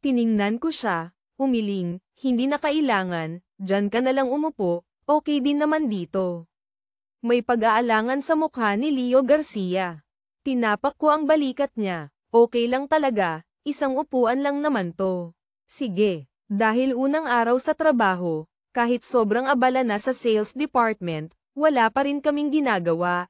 Tiningnan ko siya, umiling, hindi na kailangan, dyan ka na lang umupo, okay din naman dito. May pag-aalangan sa mukha ni Leo Garcia. Tinapak ko ang balikat niya, okay lang talaga, isang upuan lang naman to. Sige, dahil unang araw sa trabaho, kahit sobrang abala na sa sales department, wala pa rin kaming ginagawa.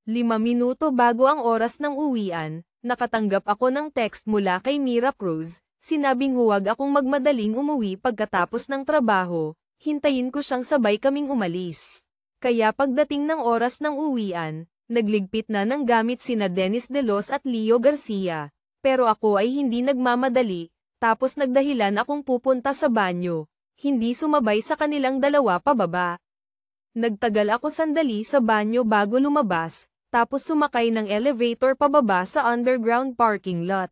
5 minuto bago ang oras ng uwian, nakatanggap ako ng text mula kay Mira Cruz, sinabing huwag akong magmadaling umuwi pagkatapos ng trabaho, hintayin ko siyang sabay kaming umalis. Kaya pagdating ng oras ng uwian, nagligpit na ng gamit sina Dennis De Los at Leo Garcia, pero ako ay hindi nagmamadali, tapos nagdahilan akong pupunta sa banyo, hindi sumabay sa kanilang dalawa pababa. Nagtagal ako sandali sa banyo bago lumabas, tapos sumakay ng elevator pababa sa underground parking lot.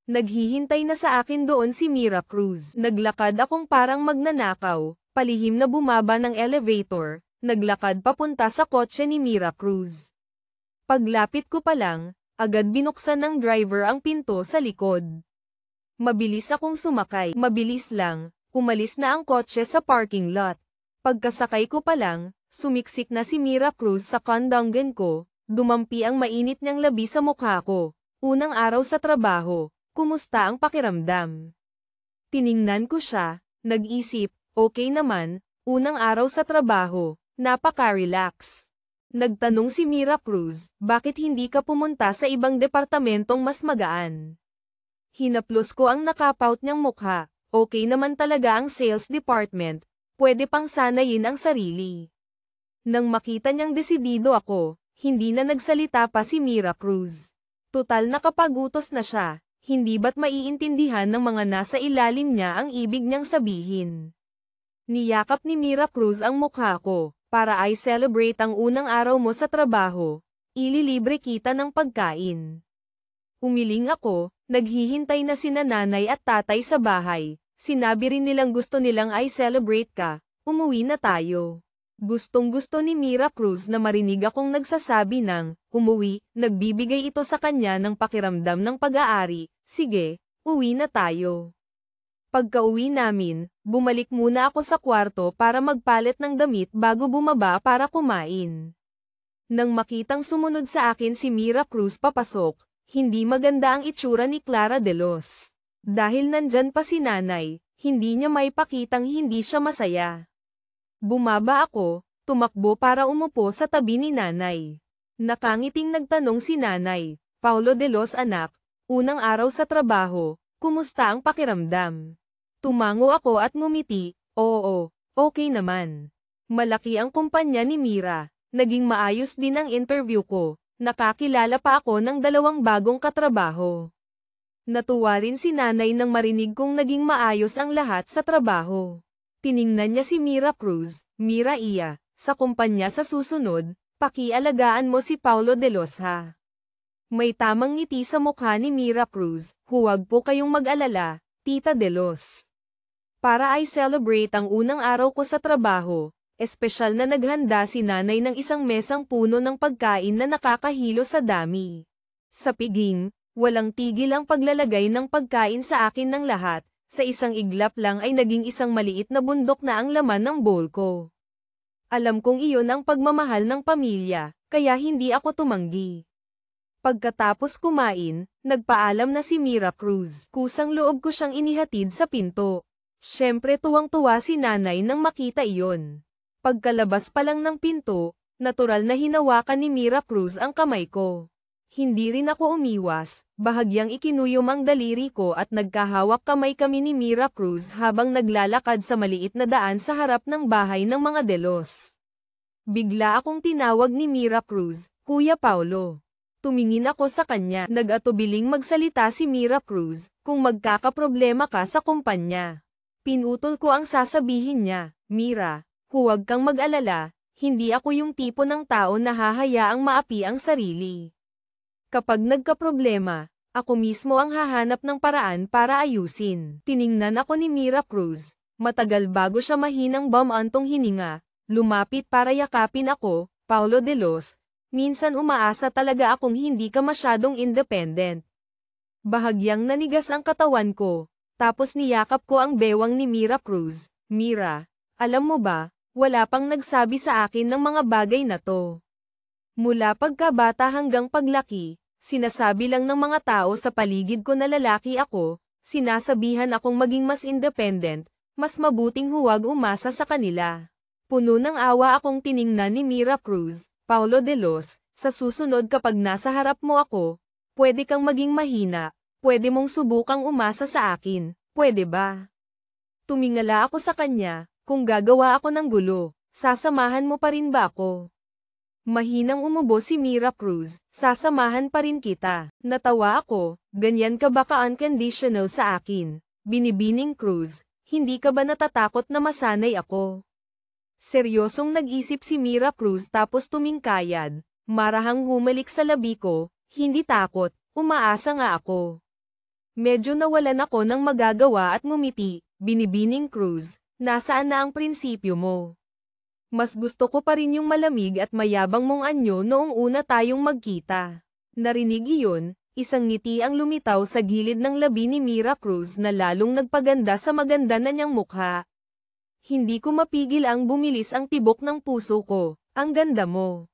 Naghihintay na sa akin doon si Mira Cruz. Naglakad akong parang magnanakaw, palihim na bumaba ng elevator, naglakad papunta sa kotse ni Mira Cruz. Paglapit ko pa lang, agad binuksan ng driver ang pinto sa likod. Mabilis akong sumakay, mabilis lang, umalis na ang kotse sa parking lot. Pagkasakay ko pa lang, sumiksik na si Mira Cruz sa kondongan ko, dumampi ang mainit niyang labi sa mukha ko. Unang araw sa trabaho, kumusta ang pakiramdam? Tiningnan ko siya, nag-isip, okay naman, unang araw sa trabaho, napaka-relax. Nagtanong si Mira Cruz, bakit hindi ka pumunta sa ibang departamentong mas magaan? Hinaplos ko ang nakapout niyang mukha, okay naman talaga ang sales department, pwede pang sanayin ang sarili. Nang makita niyang desidido ako, hindi na nagsalita pa si Mira Cruz. Tutal nakapagutos na siya, hindi ba't maiintindihan ng mga nasa ilalim niya ang ibig niyang sabihin. Niyakap ni Mira Cruz ang mukha ko, para ay celebrate ang unang araw mo sa trabaho, ililibre kita ng pagkain. Umiling ako, naghihintay na sina nanay at tatay sa bahay, sinabi rin nilang gusto nilang ay celebrate ka, umuwi na tayo. Gustong-gusto ni Mira Cruz na marinig akong nagsasabi ng, umuwi, nagbibigay ito sa kanya ng pakiramdam ng pag-aari, sige, uwi na tayo. Pagka-uwi namin, bumalik muna ako sa kwarto para magpalit ng damit bago bumaba para kumain. Nang makitang sumunod sa akin si Mira Cruz papasok, hindi maganda ang itsura ni Clara De Los. Dahil nandyan pa si nanay, hindi niya maipakitang hindi siya masaya. Bumaba ako, tumakbo para umupo sa tabi ni nanay. Nakangiting nagtanong si nanay, Paulo De Los anak, unang araw sa trabaho, kumusta ang pakiramdam? Tumango ako at ngumiti, oo, okay naman. Malaki ang kumpanya ni Mira, naging maayos din ang interview ko, nakakilala pa ako ng 2 bagong katrabaho. Natuwa rin si nanay nang marinig kong naging maayos ang lahat sa trabaho. Tiningnan niya si Mira Cruz, Mira iya, sa kumpanya sa susunod, pakialagaan mo si Paulo De Los ha. May tamang ngiti sa mukha ni Mira Cruz, huwag po kayong mag-alala, Tita De Los. Para ay celebrate ang unang araw ko sa trabaho, espesyal na naghanda si nanay ng isang mesang puno ng pagkain na nakakahilo sa dami. Sa piging, walang tigil ang paglalagay ng pagkain sa akin ng lahat. Sa isang iglap lang ay naging isang maliit na bundok na ang laman ng bowl ko. Alam kong iyon ang pagmamahal ng pamilya, kaya hindi ako tumanggi. Pagkatapos kumain, nagpaalam na si Mira Cruz. Kusang loob ko siyang inihatid sa pinto. Siyempre tuwang-tuwa si nanay nang makita iyon. Pagkalabas pa lang ng pinto, natural na hinawakan ni Mira Cruz ang kamay ko. Hindi rin ako umiwas, bahagyang ikinuyom ang daliri ko at nagkahawak kamay kami ni Mira Cruz habang naglalakad sa maliit na daan sa harap ng bahay ng mga De Los. Bigla akong tinawag ni Mira Cruz, Kuya Paulo. Tumingin ako sa kanya, nag-atubiling magsalita si Mira Cruz, kung magkakaproblema ka sa kumpanya. Pinutol ko ang sasabihin niya, Mira, huwag kang mag-alala, hindi ako yung tipo ng tao na hahayaang maapi ang sarili. Kapag nagkaproblema, ako mismo ang hahanap ng paraan para ayusin. Tiningnan ako ni Mira Cruz, matagal bago siya mahinang bumantong hininga, lumapit para yakapin ako, Paulo De Los, minsan umaasa talaga akong hindi ka masyadong independent. Bahagyang nanigas ang katawan ko, tapos niyakap ko ang bewang ni Mira Cruz. Mira, alam mo ba, wala pang nagsabi sa akin ng mga bagay na to. Mula pagkabata hanggang paglaki, sinasabi lang ng mga tao sa paligid ko na lalaki ako, sinasabihan akong maging mas independent, mas mabuting huwag umasa sa kanila. Puno ng awa akong tiningnan ni Mira Cruz. Paulo de Los, sa susunod kapag nasa harap mo ako, pwede kang maging mahina, pwede mong subukang umasa sa akin, pwede ba? Tumingala ako sa kanya, kung gagawa ako ng gulo, sasamahan mo pa rin ba ako? Mahinang umubo si Mira Cruz, sasamahan pa rin kita. Natawa ako, ganyan ka ba ka-unconditional sa akin? Binibining Cruz, hindi ka ba natatakot na masanay ako? Seryosong nag-isip si Mira Cruz tapos tumingkayad, marahang humalik sa labi ko, hindi takot, umaasa nga ako. Medyo nawalan ako ng magagawa at ngumiti, binibining Cruz, nasaan na ang prinsipyo mo? Mas gusto ko pa rin yung malamig at mayabang mong anyo noong una tayong magkita. Narinig iyon, isang ngiti ang lumitaw sa gilid ng labi ni Mira Cruz na lalong nagpaganda sa maganda na niyang mukha. Hindi ko mapigil ang bumilis ang tibok ng puso ko, ang ganda mo.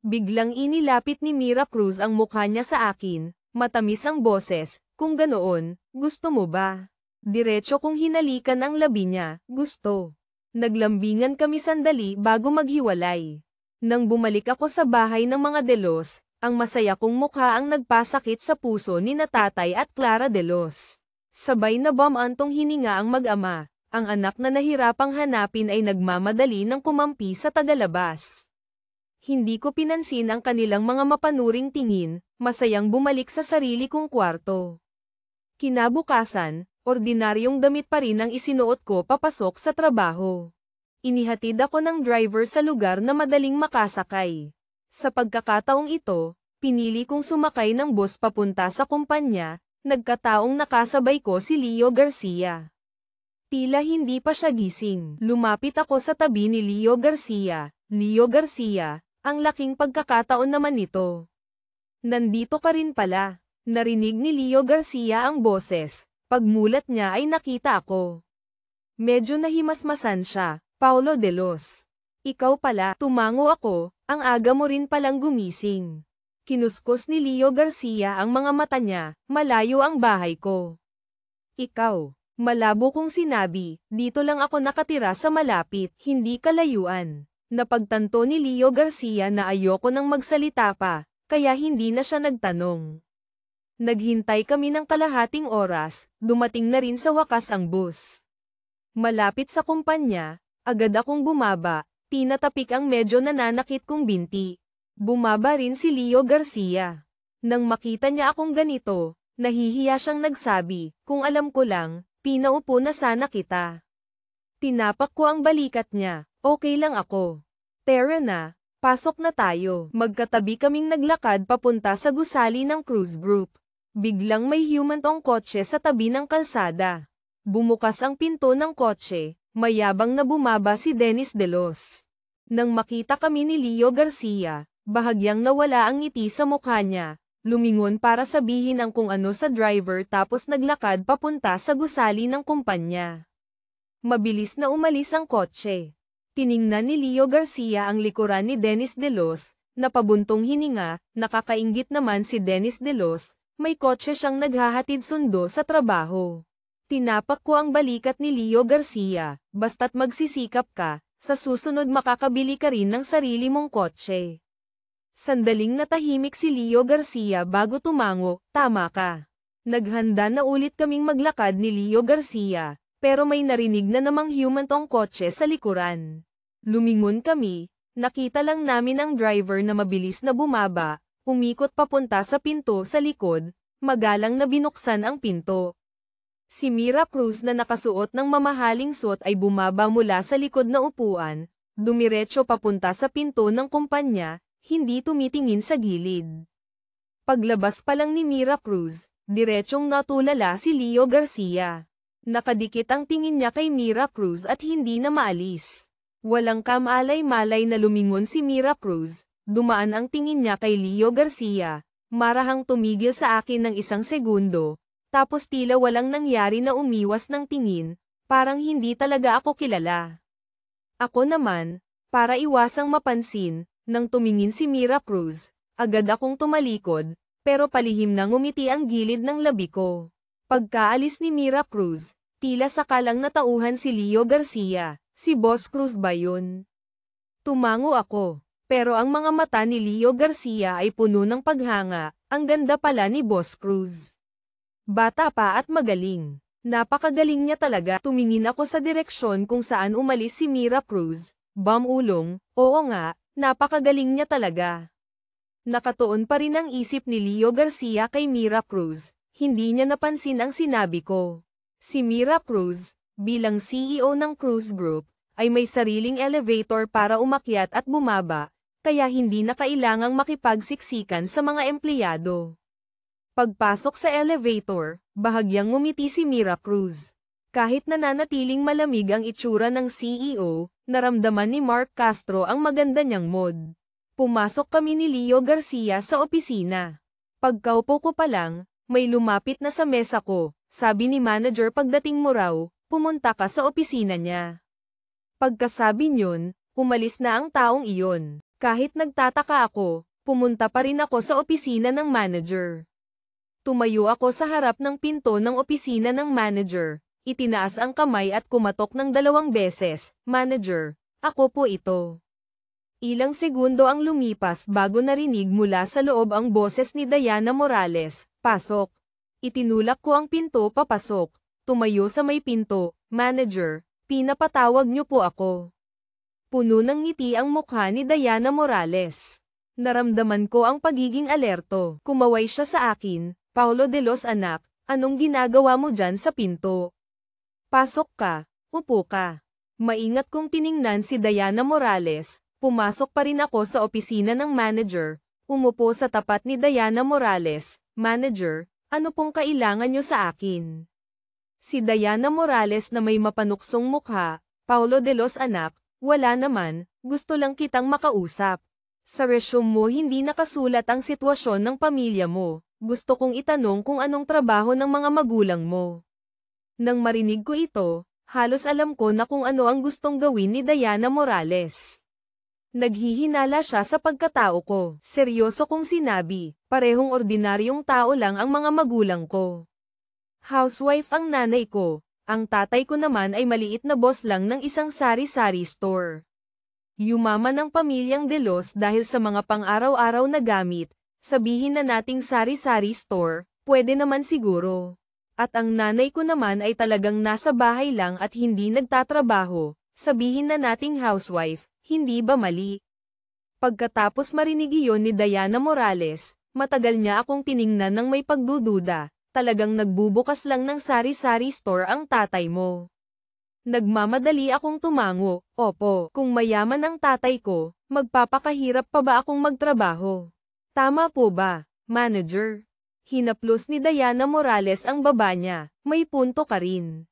Biglang inilapit ni Mira Cruz ang mukha niya sa akin, matamis ang boses, kung ganoon, gusto mo ba? Diretso kong hinalikan ang labi niya, gusto. Naglambingan kami sandali bago maghiwalay. Nang bumalik ako sa bahay ng mga De Los, ang masaya kong mukha ang nagpasakit sa puso ni na Tatay at Clara De Los. Sabay na bumantong hininga ang mag-ama, ang anak na nahirapang hanapin ay nagmamadali ng kumampi sa tagalabas. Hindi ko pinansin ang kanilang mga mapanuring tingin, masayang bumalik sa sarili kong kwarto. Kinabukasan, ordinaryong damit pa rin ang isinuot ko papasok sa trabaho. Inihatid ako ng driver sa lugar na madaling makasakay. Sa pagkakataong ito, pinili kong sumakay ng bus papunta sa kumpanya, nagkataong nakasabay ko si Leo Garcia. Tila hindi pa siya gising. Lumapit ako sa tabi ni Leo Garcia. Leo Garcia, ang laking pagkakataon naman nito. Nandito ka rin pala. Narinig ni Leo Garcia ang boses. Pagmulat niya ay nakita ako. Medyo nahimasmasan siya, Paulo de Los. Ikaw pala, tumango ako, ang aga mo rin palang gumising. Kinuskos ni Leo Garcia ang mga mata niya, malayo ang bahay ko. Ikaw, malabo kong sinabi, dito lang ako nakatira sa malapit, hindi kalayuan. Napagtanto ni Leo Garcia na ayoko nang magsalita pa, kaya hindi na siya nagtanong. Naghintay kami ng kalahating oras, dumating na rin sa wakas ang bus. Malapit sa kumpanya, agad akong bumaba, tinatapik ang medyo nananakit kong binti. Bumaba rin si Leo Garcia. Nang makita niya akong ganito, nahihiya siyang nagsabi, kung alam ko lang, pinaupo na sana kita. Tinapak ko ang balikat niya, okay lang ako. Tara na, pasok na tayo. Magkatabi kaming naglakad papunta sa gusali ng Cruz Group. Biglang may humantong kotse sa tabi ng kalsada. Bumukas ang pinto ng kotse, mayabang na bumaba si Dennis De Los. Nang makita kami ni Leo Garcia, bahagyang nawala ang ngiti sa mukha niya, lumingon para sabihin ang kung ano sa driver tapos naglakad papunta sa gusali ng kumpanya. Mabilis na umalis ang kotse. Tiningnan ni Leo Garcia ang likuran ni Dennis De Los, napabuntong hininga, nakakainggit naman si Dennis De Los. May kotse siyang naghahatid sundo sa trabaho. Tinapak ko ang balikat ni Leo Garcia, basta't magsisikap ka, sa susunod makakabili ka rin ng sarili mong kotse. Sandaling natahimik si Leo Garcia bago tumango, tama ka. Naghanda na ulit kaming maglakad ni Leo Garcia, pero may narinig na namang humantong kotse sa likuran. Lumingon kami, nakita lang namin ang driver na mabilis na bumaba, umikot papunta sa pinto sa likod, magalang na binuksan ang pinto. Si Mira Cruz na nakasuot ng mamahaling suot ay bumaba mula sa likod na upuan, dumiretso papunta sa pinto ng kumpanya, hindi tumitingin sa gilid. Paglabas pa lang ni Mira Cruz, diretsong natulala si Leo Garcia. Nakadikit ang tingin niya kay Mira Cruz at hindi na maalis. Walang kamalay-malay na lumingon si Mira Cruz. Dumaan ang tingin niya kay Leo Garcia, marahang tumigil sa akin ng isang segundo, tapos tila walang nangyari na umiwas ng tingin, parang hindi talaga ako kilala. Ako naman, para iwasang mapansin, nang tumingin si Mira Cruz, agad akong tumalikod, pero palihim na ngumiti ang gilid ng labi ko. Pagkaalis ni Mira Cruz, tila sakalang natauhan si Leo Garcia, si Boss Cruz ba yun? Tumango ako, pero ang mga mata ni Leo Garcia ay puno ng paghanga, ang ganda pala ni Boss Cruz. Bata pa at magaling. Napakagaling niya talaga. Tumingin ako sa direksyon kung saan umalis si Mira Cruz. Bamulong, oo nga, napakagaling niya talaga. Nakatuon pa rin ang isip ni Leo Garcia kay Mira Cruz, hindi niya napansin ang sinabi ko. Si Mira Cruz, bilang CEO ng Cruz Group, ay may sariling elevator para umakyat at bumaba, kaya hindi na kailangang makipagsiksikan sa mga empleyado. Pagpasok sa elevator, bahagyang ngumiti si Mira Cruz. Kahit nananatiling malamig ang itsura ng CEO, naramdaman ni Mark Castro ang maganda niyang mood. Pumasok kami ni Leo Garcia sa opisina. Pagkaupo ko pa lang, may lumapit na sa mesa ko, sabi ni manager pagdating mo raw, pumunta ka sa opisina niya. Pagkasabi niyon, umalis na ang taong iyon. Kahit nagtataka ako, pumunta pa rin ako sa opisina ng manager. Tumayo ako sa harap ng pinto ng opisina ng manager, itinaas ang kamay at kumatok ng 2 beses, "Manager, ako po ito." Ilang segundo ang lumipas bago narinig mula sa loob ang boses ni Diana Morales, "Pasok." Itinulak ko ang pinto papasok, tumayo sa may pinto, "Manager, pinapatawag niyo po ako." Puno ng ngiti ang mukha ni Diana Morales. Naramdaman ko ang pagiging alerto. Kumaway siya sa akin, "Paulo de los anak, anong ginagawa mo dyan sa pinto? Pasok ka, upo ka." Maingat kong tiningnan si Diana Morales, pumasok pa rin ako sa opisina ng manager, umupo sa tapat ni Diana Morales, "Manager, ano pong kailangan nyo sa akin?" Si Diana Morales na may mapanuksong mukha, "Paulo de los anak, wala naman, gusto lang kitang makausap. Sa resume mo hindi nakasulat ang sitwasyon ng pamilya mo. Gusto kong itanong kung anong trabaho ng mga magulang mo." Nang marinig ko ito, halos alam ko na kung ano ang gustong gawin ni Diana Morales. Naghihinala siya sa pagkatao ko. Seryoso kong sinabi, parehong ordinaryong tao lang ang mga magulang ko. Housewife ang nanay ko, ang tatay ko naman ay maliit na boss lang ng isang sari-sari store. Yumaman ang pamilyang De Los dahil sa mga pang-araw-araw na gamit. Sabihin na nating sari-sari store, pwede naman siguro. At ang nanay ko naman ay talagang nasa bahay lang at hindi nagtatrabaho, sabihin na nating housewife, hindi ba mali? Pagkatapos marinig iyon ni Diana Morales, matagal niya akong tiningnan ng may pagdududa, talagang nagbubukas lang ng sari-sari store ang tatay mo. Nagmamadali akong tumango, opo, kung mayaman ang tatay ko, magpapakahirap pa ba akong magtrabaho? Tama po ba, manager? Hinaplos ni Diana Morales ang baba niya, may punto ka rin.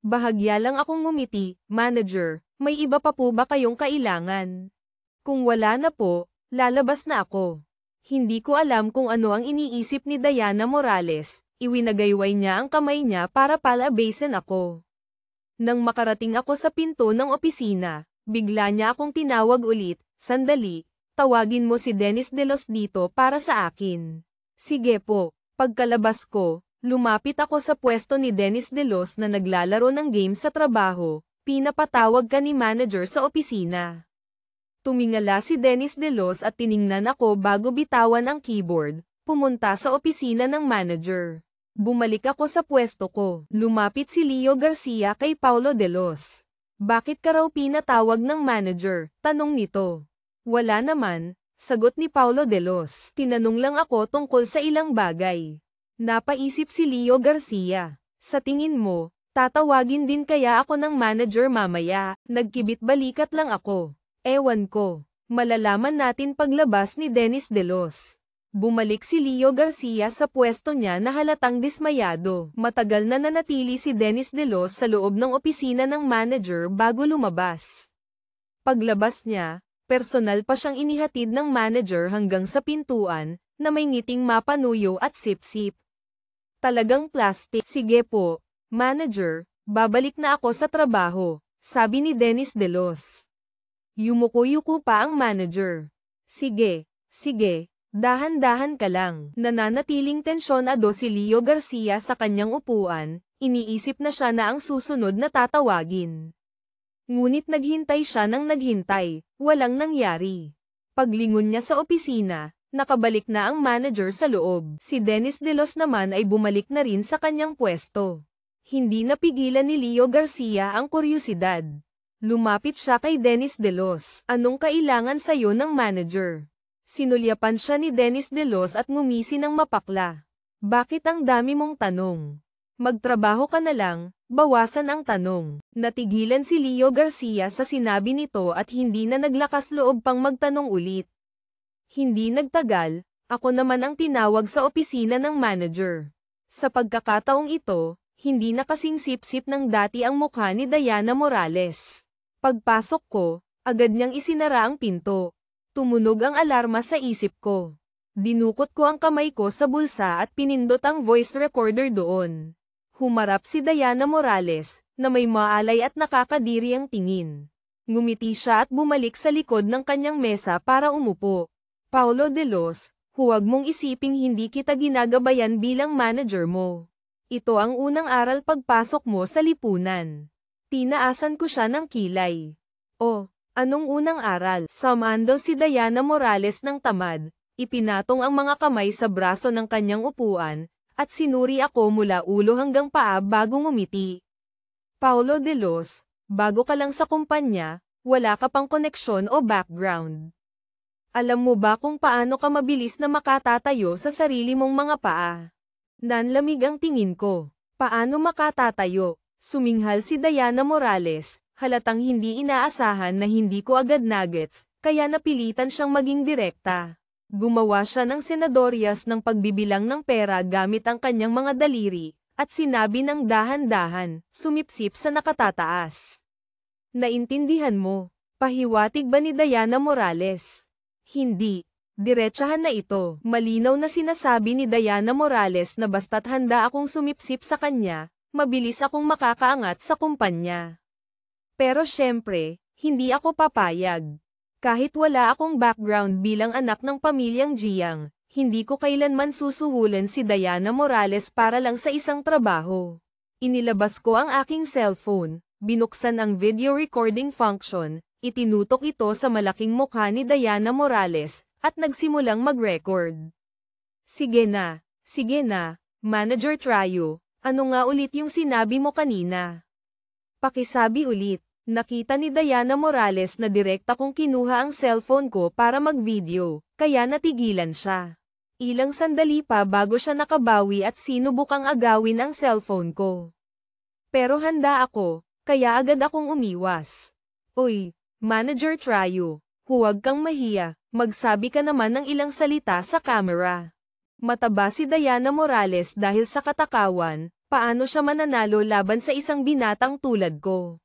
Bahagya lang akong ngumiti, "Manager, may iba pa po ba kayong kailangan? Kung wala na po, lalabas na ako." Hindi ko alam kung ano ang iniisip ni Diana Morales, iwinagayway niya ang kamay niya para palabasin ako. Nang makarating ako sa pinto ng opisina, bigla niya akong tinawag ulit, "Sandali. Tawagin mo si Dennis De Los dito para sa akin." Sige po. Pagkalabas ko, lumapit ako sa pwesto ni Dennis De Los na naglalaro ng game sa trabaho, "Pinapatawag ka ni manager sa opisina." Tumingala si Dennis De Los at tiningnan ako bago bitawan ang keyboard, pumunta sa opisina ng manager. Bumalik ako sa pwesto ko. Lumapit si Leo Garcia kay Paulo De Los. "Bakit ka raw pinatawag ng manager?" tanong nito. "Wala naman," sagot ni Paulo De Los. "Tinanong lang ako tungkol sa ilang bagay." Napaisip si Leo Garcia. "Sa tingin mo, tatawagin din kaya ako ng manager mamaya?" Nagkibit balikat lang ako. "Ewan ko. Malalaman natin paglabas ni Dennis De Los." Bumalik si Leo Garcia sa pwesto niya na halatang dismayado. Matagal na nanatili si Dennis De Los sa loob ng opisina ng manager bago lumabas. Paglabas niya, personal pa siyang inihatid ng manager hanggang sa pintuan, na may ngiting mapanuyo at sip-sip. Talagang plastic. Sige po, manager, babalik na ako sa trabaho, sabi ni Dennis De Los. Yumuko-yuko pa ang manager. Sige, sige, dahan-dahan ka lang. Nananatiling tensyonado si Leo Garcia sa kanyang upuan, iniisip na siya na ang susunod na tatawagin. Ngunit naghintay siya ng naghintay, walang nangyari. Paglingon niya sa opisina, nakabalik na ang manager sa loob. Si Dennis De Los naman ay bumalik na rin sa kanyang pwesto. Hindi napigilan ni Leo Garcia ang kuryosidad. Lumapit siya kay Dennis De Los. Anong kailangan sa'yo ng manager? Sinulyapan siya ni Dennis De Los at ngumisi ng mapakla. Bakit ang dami mong tanong? Magtrabaho ka na lang, bawasan ang tanong. Natigilan si Leo Garcia sa sinabi nito at hindi na naglakas loob pang magtanong ulit. Hindi nagtagal, ako naman ang tinawag sa opisina ng manager. Sa pagkakataong ito, hindi na kasing sip-sip ng dati ang mukha ni Diana Morales. Pagpasok ko, agad niyang isinara ang pinto. Tumunog ang alarma sa isip ko. Dinukot ko ang kamay ko sa bulsa at pinindot ang voice recorder doon. Humarap si Diana Morales, na may maalay at nakakadiri ang tingin. Ngumiti siya at bumalik sa likod ng kanyang mesa para umupo. Paulo De Los, huwag mong isiping hindi kita ginagabayan bilang manager mo. Ito ang unang aral pagpasok mo sa lipunan. Tinaasan ko siya ng kilay. Oh, anong unang aral? Sumandal si Diana Morales ng tamad, ipinatong ang mga kamay sa braso ng kanyang upuan, at sinuri ako mula ulo hanggang paa bago ngumiti. Paulo De Los, bago ka lang sa kumpanya, wala ka pang koneksyon o background. Alam mo ba kung paano ka mabilis na makatatayo sa sarili mong mga paa? Nanlamig ang tingin ko. Paano makatatayo? Suminghal si Diana Morales, halatang hindi inaasahan na hindi ko agad nagets, kaya napilitan siyang maging direkta. Gumawa siya ng senadoryas ng pagbibilang ng pera gamit ang kanyang mga daliri, at sinabi ng dahan-dahan, sumipsip sa nakatataas. Naintindihan mo? Pahiwatig ba ni Diana Morales? Hindi. Diretsahan na ito. Malinaw na sinasabi ni Diana Morales na basta't handa akong sumipsip sa kanya, mabilis akong makakaangat sa kumpanya. Pero syempre, hindi ako papayag. Kahit wala akong background bilang anak ng pamilyang Jiang, hindi ko kailanman susuhulan si Diana Morales para lang sa isang trabaho. Inilabas ko ang aking cellphone, binuksan ang video recording function, itinutok ito sa malaking mukha ni Diana Morales, at nagsimulang mag-record. Sige na, Manager Trayo, ano nga ulit yung sinabi mo kanina? Pakisabi ulit. Nakita ni Diana Morales na direkta kong kinuha ang cellphone ko para mag-video, kaya natigilan siya. Ilang sandali pa bago siya nakabawi at sinubukang agawin ang cellphone ko. Pero handa ako, kaya agad akong umiwas. Uy, Manager Trayo, huwag kang mahiya, magsabi ka naman ng ilang salita sa camera. Mataba si Diana Morales dahil sa katakawan, paano siya mananalo laban sa isang binatang tulad ko.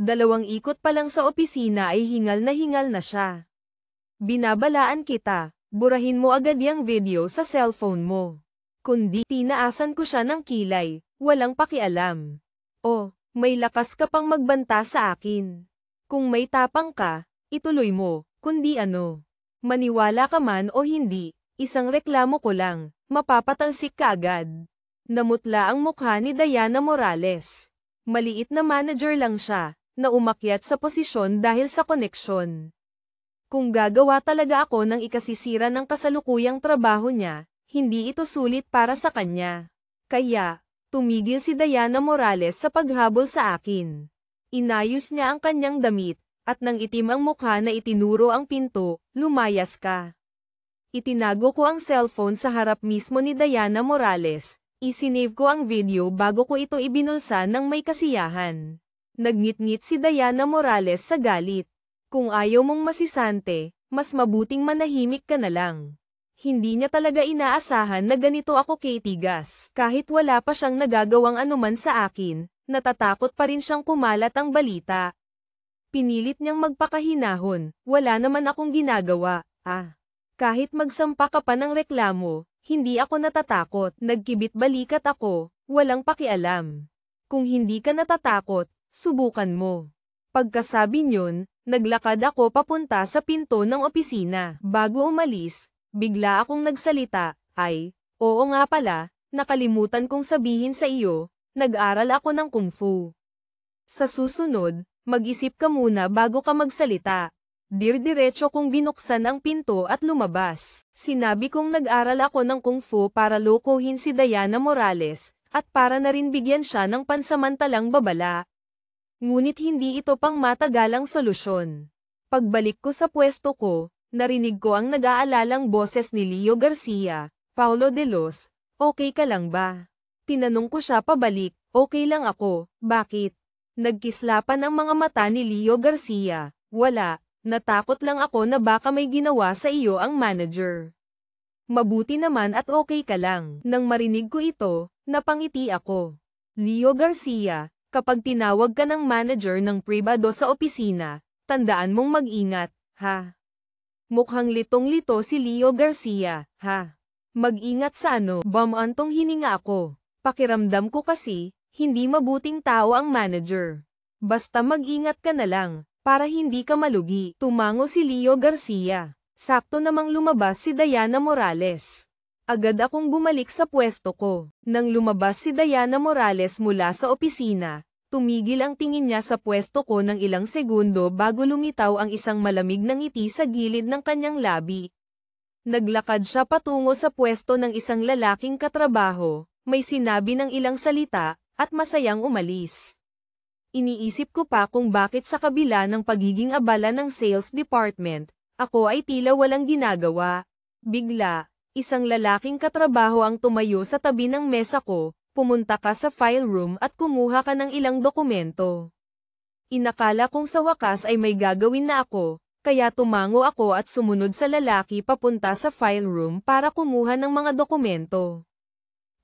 2 ikot pa lang sa opisina ay hingal na siya. Binabalaan kita, burahin mo agad yung video sa cellphone mo. Kundi tinaasan ko siya ng kilay, walang pakialam. Oh, may lakas ka pang magbanta sa akin. Kung may tapang ka, ituloy mo, kundi ano. Maniwala ka man o hindi, isang reklamo ko lang, mapapatalsik ka agad. Namutla ang mukha ni Diana Morales. Maliit na manager lang siya, na umakyat sa posisyon dahil sa koneksyon. Kung gagawa talaga ako ng ikasisira ng kasalukuyang trabaho niya, hindi ito sulit para sa kanya. Kaya, tumigil si Diana Morales sa paghabol sa akin. Inayos niya ang kanyang damit, at nang itim ang mukha na itinuro ang pinto, lumayas ka. Itinago ko ang cellphone sa harap mismo ni Diana Morales, isinave ko ang video bago ko ito ibinulsa ng may kasiyahan. Nagngit-ngit si Diana Morales sa galit. Kung ayaw mong masisante, mas mabuting manahimik ka na lang. Hindi niya talaga inaasahan na ganito ako kitigas. Kahit wala pa siyang nagagawang anuman sa akin, natatakot pa rin siyang kumalat ang balita. Pinilit niyang magpakahinahon, wala naman akong ginagawa, Kahit magsampa ka pa ng reklamo, Hindi ako natatakot. Nagkibit balikat ako, walang pakialam. Kung hindi ka natatakot, subukan mo. Pagkasabi niyon, naglakad ako papunta sa pinto ng opisina. Bago umalis, bigla akong nagsalita, oo nga pala, nakalimutan kong sabihin sa iyo, nag-aral ako ng kung fu. Sa susunod, mag-isip ka muna bago ka magsalita. Diretso kong binuksan ang pinto at lumabas. Sinabi kong nag-aral ako ng kung fu para lokohin si Diana Morales, at para na rin bigyan siya ng pansamantalang babala. Ngunit hindi ito pang matagalang solusyon. Pagbalik ko sa pwesto ko, narinig ko ang nag-aalalang boses ni Leo Garcia, Paulo de Los, okay ka lang ba? Tinanong ko siya pabalik, okay lang ako, bakit? Nagkislapan ang mga mata ni Leo Garcia, wala. Natakot lang ako na baka may ginawa sa iyo ang manager. Mabuti naman at okay ka lang. Nang marinig ko ito, napangiti ako. Leo Garcia, kapag tinawag ka ng manager ng pribado sa opisina, tandaan mong mag-ingat, ha? Mukhang litong-lito si Leo Garcia, ha? Mag-ingat sa ano? Bumantong hininga ako. Pakiramdam ko kasi, hindi mabuting tao ang manager. Basta mag-ingat ka na lang. Para hindi ka malugi, tumango si Leo Garcia. Sakto namang lumabas si Diana Morales. Agad akong bumalik sa pwesto ko. Nang lumabas si Diana Morales mula sa opisina, tumigil ang tingin niya sa pwesto ko ng ilang segundo bago lumitaw ang isang malamig na ngiti sa gilid ng kanyang labi. Naglakad siya patungo sa pwesto ng isang lalaking katrabaho, may sinabi ng ilang salita, at masayang umalis. Iniisip ko pa kung bakit sa kabila ng pagiging abala ng sales department, ako ay tila walang ginagawa. Bigla, isang lalaking katrabaho ang tumayo sa tabi ng mesa ko, pumunta ka sa file room at kumuha ka ng ilang dokumento. Inakala kong sa wakas ay may gagawin na ako, kaya tumango ako at sumunod sa lalaki papunta sa file room para kumuha ng mga dokumento.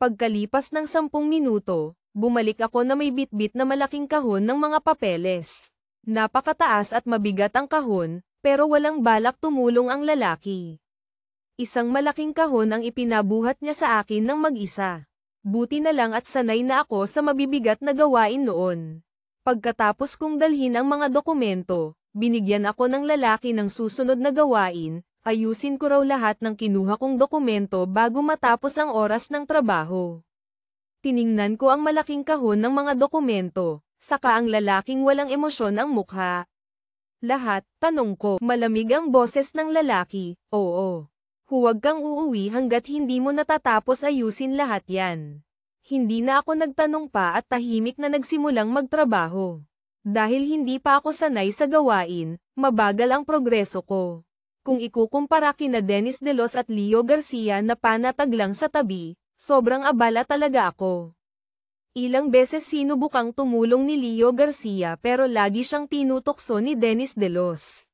Pagkalipas ng 10 minuto, bumalik ako na may bitbit na malaking kahon ng mga papeles. Napakataas at mabigat ang kahon, pero walang balak tumulong ang lalaki. Isang malaking kahon ang ipinabuhat niya sa akin ng mag-isa. Buti na lang at sanay na ako sa mabibigat na gawain noon. Pagkatapos kong dalhin ang mga dokumento, binigyan ako ng lalaki ng susunod na gawain, ayusin ko raw lahat ng kinuha kong dokumento bago matapos ang oras ng trabaho. Tiningnan ko ang malaking kahon ng mga dokumento, saka ang lalaking walang emosyon ang mukha. Lahat, tanong ko, malamig ang boses ng lalaki, oo. Huwag kang uuwi hanggat hindi mo natatapos ayusin lahat yan. Hindi na ako nagtanong pa at tahimik na nagsimulang magtrabaho. Dahil hindi pa ako sanay sa gawain, mabagal ang progreso ko. Kung ikukumpara kina Dennis De Los at Leo Garcia na panatag lang sa tabi, sobrang abala talaga ako. Ilang beses sinubukang tumulong ni Leo Garcia pero lagi siyang tinutokso ni Dennis De Los.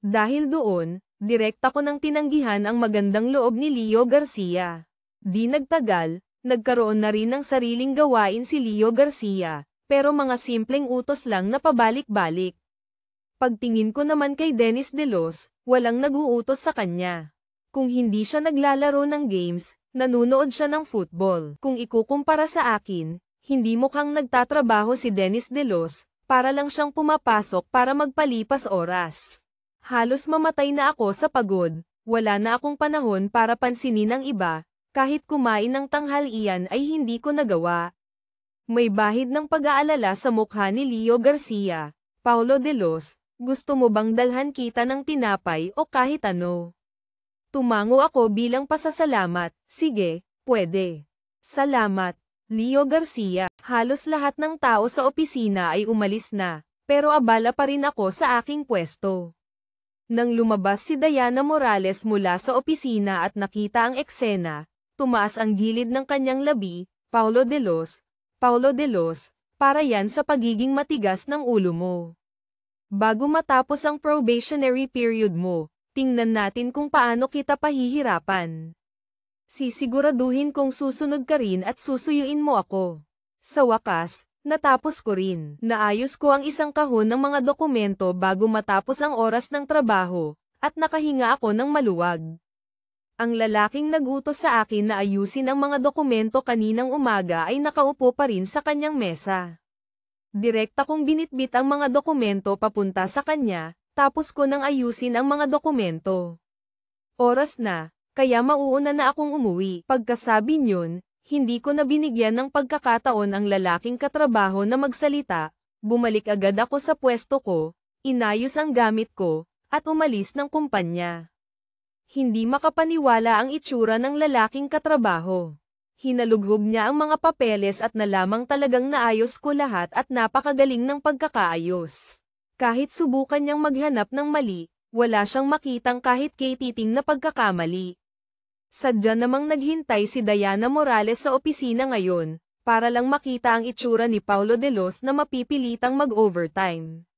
Dahil doon, direkta ko nang tinanggihan ang magandang loob ni Leo Garcia. Di nagtagal, nagkaroon na rin ng sariling gawain si Leo Garcia, pero mga simpleng utos lang na pabalik-balik. Pagtingin ko naman kay Dennis De Los, walang nag-uutos sa kanya. Kung hindi siya naglalaro ng games, nanunood siya ng football. Kung ikukumpara sa akin, hindi mukhang nagtatrabaho si Dennis De Los, para lang siyang pumapasok para magpalipas oras. Halos mamatay na ako sa pagod, wala na akong panahon para pansinin ang iba, kahit kumain ng tanghalian ay hindi ko nagawa. May bahid ng pag-aalala sa mukha ni Leo Garcia. Paulo De Los, gusto mo bang dalhan kita ng tinapay o kahit ano? Tumango ako bilang pasasalamat, sige, pwede. Salamat, Leo Garcia. Halos lahat ng tao sa opisina ay umalis na, pero abala pa rin ako sa aking pwesto. Nang lumabas si Diana Morales mula sa opisina at nakita ang eksena, tumaas ang gilid ng kanyang labi, Paulo De Los, para yan sa pagiging matigas ng ulo mo. Bago matapos ang probationary period mo, tingnan natin kung paano kita pahihirapan. Sisiguraduhin kong susunod ka rin at susuyuin mo ako. Sa wakas, natapos ko rin. Naayos ko ang isang kahon ng mga dokumento bago matapos ang oras ng trabaho, at nakahinga ako ng maluwag. Ang lalaking nagutos sa akin na ayusin ang mga dokumento kaninang umaga ay nakaupo pa rin sa kanyang mesa. Direkta kong binitbit ang mga dokumento papunta sa kanya, tapos ko nang ayusin ang mga dokumento. Oras na, kaya mauuna na akong umuwi. Pagkasabi niyon, hindi ko na binigyan ng pagkakataon ang lalaking katrabaho na magsalita, bumalik agad ako sa pwesto ko, inayos ang gamit ko, at umalis ng kumpanya. Hindi makapaniwala ang itsura ng lalaking katrabaho. Hinalughog niya ang mga papeles at nalamang talagang naayos ko lahat at napakagaling ng pagkakaayos. Kahit subukan niyang maghanap ng mali, wala siyang makitang kahit kay-titing na pagkakamali. Sadya namang naghintay si Diana Morales sa opisina ngayon, para lang makita ang itsura ni Paulo de Los na mapipilitang mag-overtime.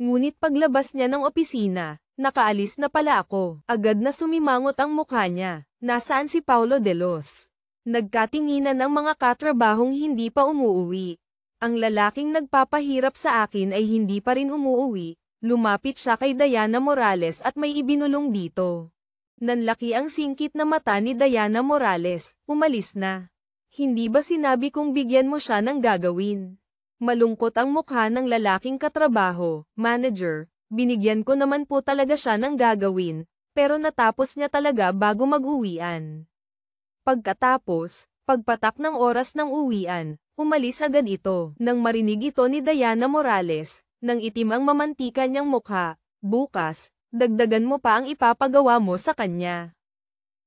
Ngunit paglabas niya ng opisina, nakaalis na pala ako. Agad na sumimangot ang mukha niya. Nasaan si Paulo de Los? Nagkatinginan ang mga katrabahong hindi pa umuuwi. Ang lalaking nagpapahirap sa akin ay hindi pa rin umuuwi. Lumapit siya kay Diana Morales at may ibinulong dito. Nanlaki ang singkit na mata ni Diana Morales. Umalis na. Hindi ba sinabi kong bigyan mo siya ng gagawin? Malungkot ang mukha ng lalaking katrabaho. Manager, binigyan ko naman po talaga siya ng gagawin, pero natapos niya talaga bago mag-uwian. Pagkatapos, pagpatak ng oras ng uwian, umalis agad ito. Nang marinig ito ni Diana Morales, nang itim ang mamantika niyang mukha, bukas, dagdagan mo pa ang ipapagawa mo sa kanya.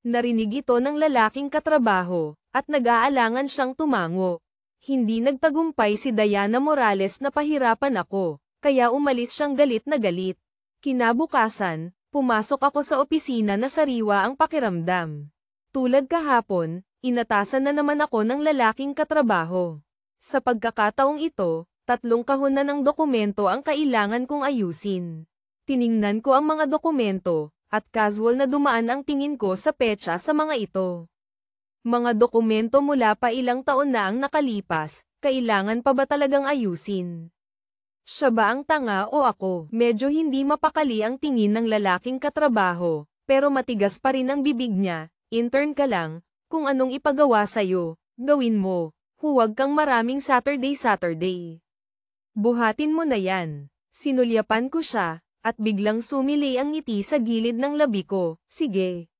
Narinig ito ng lalaking katrabaho, at nag-aalangan siyang tumango. Hindi nagtagumpay si Diana Morales na pahirapan ako, kaya umalis siyang galit na galit. Kinabukasan, pumasok ako sa opisina na sariwa ang pakiramdam. Tulad kahapon, inatasan na naman ako ng lalaking katrabaho. Sa pagkakataong ito, 3 kahon na ng dokumento ang kailangan kong ayusin. Tiningnan ko ang mga dokumento, at casual na dumaan ang tingin ko sa petsa sa mga ito. Mga dokumento mula pa ilang taon na ang nakalipas, kailangan pa ba talagang ayusin? Siya ba ang tanga o ako? Medyo hindi mapakali ang tingin ng lalaking katrabaho, pero matigas pa rin ang bibig niya. Intern ka lang, kung anong ipagawa sa'yo, gawin mo. Huwag kang maraming Saturday. Buhatin mo na yan. Sinulyapan ko siya, at biglang sumili ang ngiti sa gilid ng labi ko. Sige.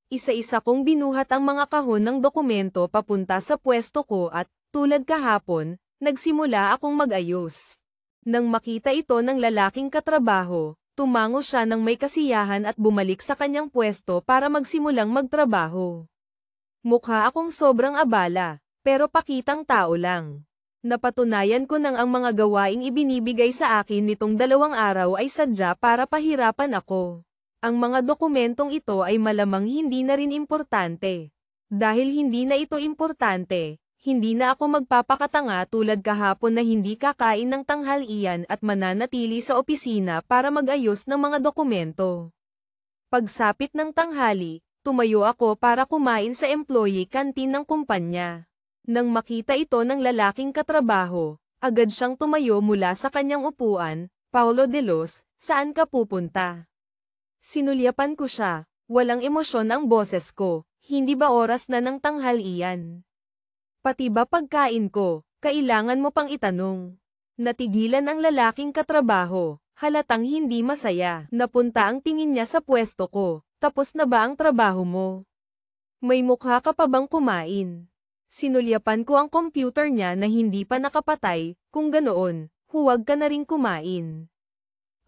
Isa-isa kong binuhat ang mga kahon ng dokumento papunta sa pwesto ko at, tulad kahapon, nagsimula akong mag-ayos. Nang makita ito ng lalaking katrabaho, tumango siya ng may kasiyahan at bumalik sa kanyang pwesto para magsimulang magtrabaho. Mukha akong sobrang abala, pero pakitang tao lang. Napatunayan ko nang ang mga gawaing ibinibigay sa akin nitong 2 araw ay sadya para pahirapan ako. Ang mga dokumentong ito ay malamang hindi na rin importante. Dahil hindi na ito importante, hindi na ako magpapakatanga tulad kahapon na hindi kakain ng tanghalian at mananatili sa opisina para mag-ayos ng mga dokumento. Pagsapit ng tanghali, tumayo ako para kumain sa employee canteen ng kumpanya. Nang makita ito ng lalaking katrabaho, agad siyang tumayo mula sa kanyang upuan. Paulo de Los, saan ka pupunta? Sinulyapan ko siya, walang emosyon ang boses ko, hindi ba oras na ng tanghalian? Pati ba pagkain ko, kailangan mo pang itanong. Natigilan ang lalaking katrabaho, halatang hindi masaya. Napunta ang tingin niya sa pwesto ko, tapos na ba ang trabaho mo? May mukha ka pa bang kumain? Sinulyapan ko ang computer niya na hindi pa nakapatay, kung ganoon, huwag ka na rin kumain.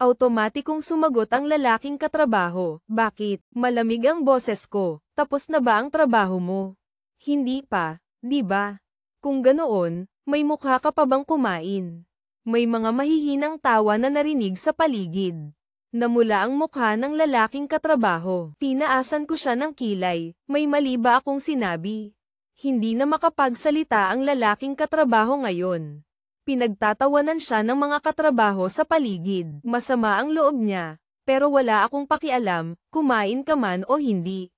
Automatikong sumagot ang lalaking katrabaho. Bakit? Malamig ang boses ko. Tapos na ba ang trabaho mo? Hindi pa, di ba? Kung ganoon, may mukha ka pa bang kumain? May mga mahihinang tawa na narinig sa paligid. Namula ang mukha ng lalaking katrabaho. Tinaasan ko siya ng kilay. May mali ba akong sinabi? Hindi na makapagsalita ang lalaking katrabaho ngayon. Pinagtatawanan siya ng mga katrabaho sa paligid. Masama ang loob niya, pero wala akong pakialam, kumain ka man o hindi.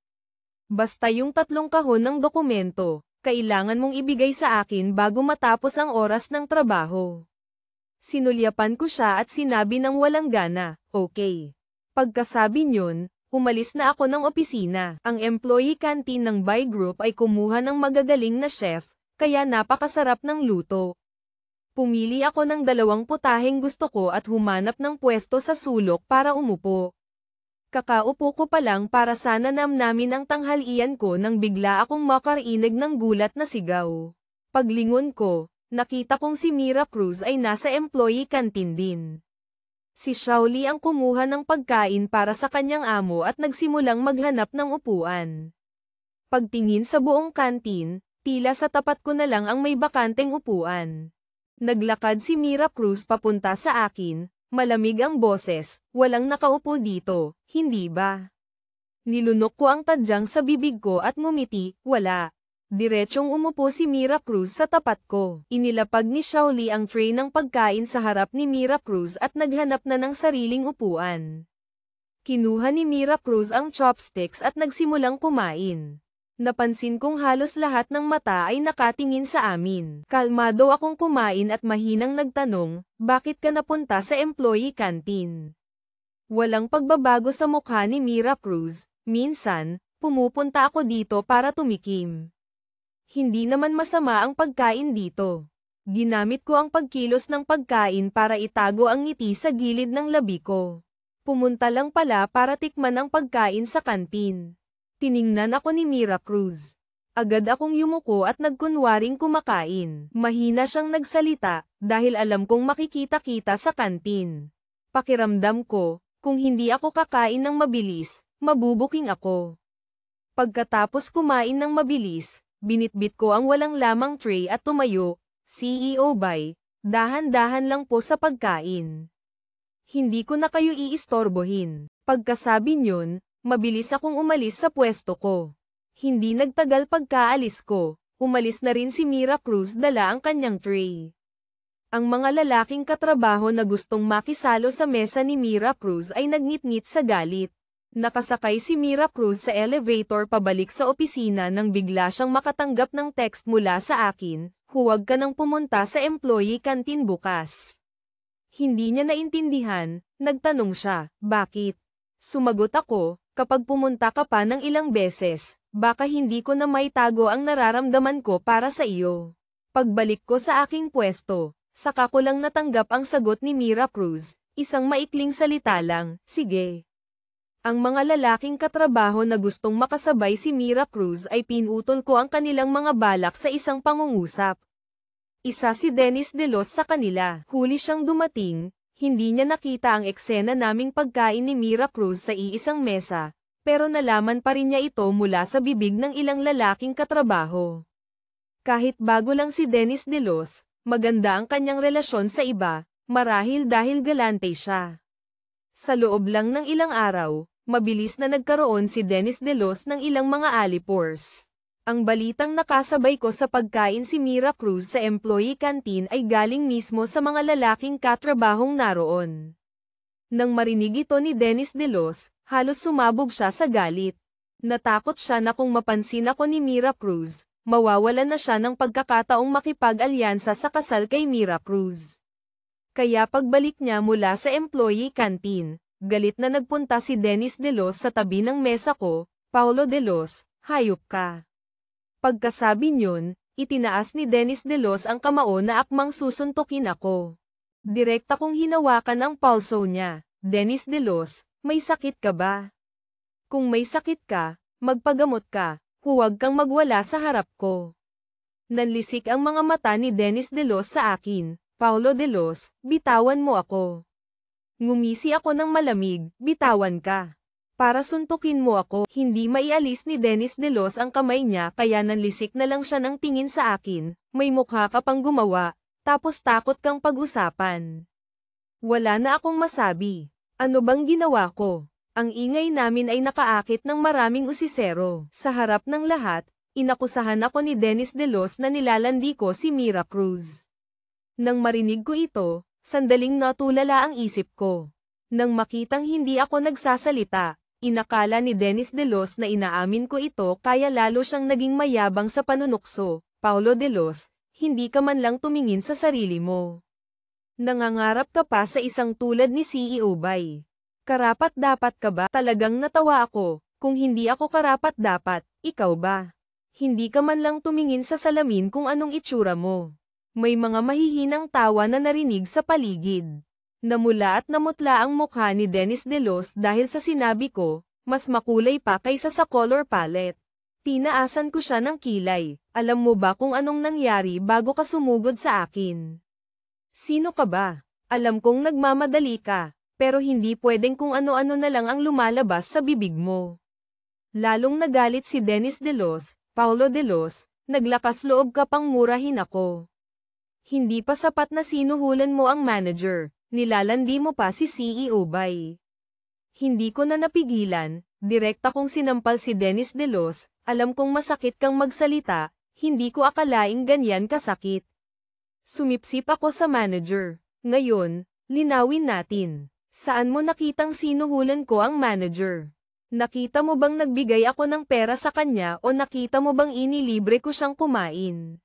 Basta yung 3 kahon ng dokumento, kailangan mong ibigay sa akin bago matapos ang oras ng trabaho. Sinulyapan ko siya at sinabi ng walang gana, okay. Pagkasabi niyon, Umalis na ako ng opisina. Ang employee canteen ng Buy Group ay kumuha ng magagaling na chef, kaya napakasarap ng luto. Pumili ako ng 2 putaheng gusto ko at humanap ng pwesto sa sulok para umupo. Kakaupo ko pa lang para sana namnamin ang tanghalian ko nang bigla akong makarinig ng gulat na sigaw. Paglingon ko, nakita kong si Mira Cruz ay nasa employee canteen din. Si Shaoli ang kumuha ng pagkain para sa kanyang amo at nagsimulang maghanap ng upuan. Pagtingin sa buong canteen, tila sa tapat ko na lang ang may bakanteng upuan. Naglakad si Mira Cruz papunta sa akin, malamig ang boses, walang nakaupo dito, hindi ba? Nilunok ko ang tadyang sa bibig ko at ngumiti, wala. Diretsyong umupo si Mira Cruz sa tapat ko. Inilapag ni Shaoli ang tray ng pagkain sa harap ni Mira Cruz at naghanap na ng sariling upuan. Kinuha ni Mira Cruz ang chopsticks at nagsimulang kumain. Napansin kong halos lahat ng mata ay nakatingin sa amin. Kalmado akong kumain at mahinang nagtanong, bakit ka napunta sa employee canteen? Walang pagbabago sa mukha ni Mira Cruz, minsan, pumupunta ako dito para tumikim. Hindi naman masama ang pagkain dito. Ginamit ko ang pagkilos ng pagkain para itago ang ngiti sa gilid ng labi ko. Pumunta lang pala para tikman ang pagkain sa kantin. Tiningnan ako ni Mira Cruz. Agad akong yumuko at nagkunwaring kumakain. Mahina siyang nagsalita, dahil alam kong makikita-kita sa kantin. Pakiramdam ko, kung hindi ako kakain ng mabilis, mabubuking ako. Pagkatapos kumain ng mabilis, binitbit ko ang walang lamang tray at tumayo, CEO Bay, dahan-dahan lang po sa pagkain. Hindi ko na kayo iistorbohin. Pagkasabi niyon, mabilis akong umalis sa pwesto ko. Hindi nagtagal pagkaalis ko, umalis na rin si Mira Cruz dala ang kanyang tray. Ang mga lalaking katrabaho na gustong makisalo sa mesa ni Mira Cruz ay nagngit-ngit sa galit. Nakasakay si Mira Cruz sa elevator pabalik sa opisina nang bigla siyang makatanggap ng text mula sa akin, huwag ka nang pumunta sa employee canteen bukas. Hindi niya naintindihan, nagtanong siya, bakit? Sumagot ako, kapag pumunta ka pa ng ilang beses, baka hindi ko na maitago ang nararamdaman ko para sa iyo. Pagbalik ko sa aking pwesto, saka ko lang natanggap ang sagot ni Mira Cruz, isang maikling salita lang, sige. Ang mga lalaking katrabaho na gustong makasabay si Mira Cruz ay pinutol ko ang kanilang mga balak sa isang pangungusap. Isa si Dennis De Los sa kanila. Huli siyang dumating, hindi niya nakita ang eksena naming pagkain ni Mira Cruz sa iisang mesa, pero nalaman pa rin niya ito mula sa bibig ng ilang lalaking katrabaho. Kahit bago lang si Dennis De Los, maganda ang kanyang relasyon sa iba, marahil dahil galante siya. Sa loob lang ng ilang araw, mabilis na nagkaroon si Dennis De Los ng ilang mga alipors. Ang balitang nakasabay ko sa pagkain si Mira Cruz sa employee canteen ay galing mismo sa mga lalaking katrabahong naroon. Nang marinig ito ni Dennis De Los, halos sumabog siya sa galit. Natakot siya na kung mapansin ako ni Mira Cruz, mawawalan na siya ng pagkakataong makipag-alyansa sa kasal kay Mira Cruz. Kaya pagbalik niya mula sa employee canteen, galit na nagpunta si Dennis De Los sa tabi ng mesa ko, Paulo De Los, hayop ka. Pagkasabi niyon, itinaas ni Dennis De Los ang kamao na akmang susuntukin ako. Direkta kong hinawakan ang pulso niya, Dennis De Los, may sakit ka ba? Kung may sakit ka, magpagamot ka, huwag kang magwala sa harap ko. Nanlisik ang mga mata ni Dennis De Los sa akin, Paulo De Los, bitawan mo ako. Ngumisi ako ng malamig, bitawan ka. Para suntukin mo ako, hindi maialis ni Dennis De Los ang kamay niya kaya nanlisik na lang siya ng tingin sa akin, may mukha ka pang gumawa, tapos takot kang pag-usapan. Wala na akong masabi. Ano bang ginawa ko? Ang ingay namin ay nakaakit ng maraming usisero. Sa harap ng lahat, inakusahan ako ni Dennis De Los na nilalandi ko si Mira Cruz. Nang marinig ko ito, sandaling natulala ang isip ko. Nang makitang hindi ako nagsasalita, inakala ni Dennis De Los na inaamin ko ito kaya lalo siyang naging mayabang sa panunukso. Paulo De Los, hindi ka man lang tumingin sa sarili mo. Nangangarap ka pa sa isang tulad ni CEO Bay. Karapat-dapat ka ba? Talagang natawa ako. Kung hindi ako karapat-dapat, ikaw ba? Hindi ka man lang tumingin sa salamin kung anong itsura mo. May mga mahihinang tawa na narinig sa paligid. Namula at namutla ang mukha ni Dennis Delos dahil sa sinabi ko, mas makulay pa kaysa sa color palette. Tinaasan ko siya ng kilay. Alam mo ba kung anong nangyari bago ka sumugod sa akin? Sino ka ba? Alam kong nagmamadali ka, pero hindi pwedeng kung ano-ano na lang ang lumalabas sa bibig mo. Lalong nagalit si Dennis Delos, Paulo Delos, naglakas loob ka pang murahin ako. Hindi pa sapat na sinuhulan mo ang manager, nilalandi mo pa si CEO Bay. Hindi ko na napigilan, direkta kong sinampal si Dennis Delos, alam kong masakit kang magsalita, hindi ko akalaing ganyan kasakit. Sumipsip ako sa manager. Ngayon, linawin natin. Saan mo nakitang sinuhulan ko ang manager? Nakita mo bang nagbigay ako ng pera sa kanya o nakita mo bang inilibre ko siyang kumain?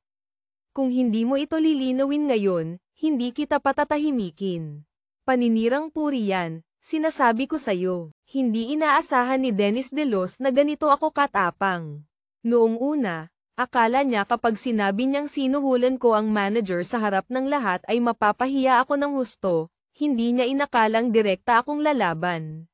Kung hindi mo ito lilinawin ngayon, hindi kita patatahimikin. Paninirang puri yan, sinasabi ko sa'yo. Hindi inaasahan ni Dennis Delos na ganito ako katapang. Noong una, akala niya kapag sinabi niyang sinuhulan ko ang manager sa harap ng lahat ay mapapahiya ako ng husto, hindi niya inakalang direkta akong lalaban.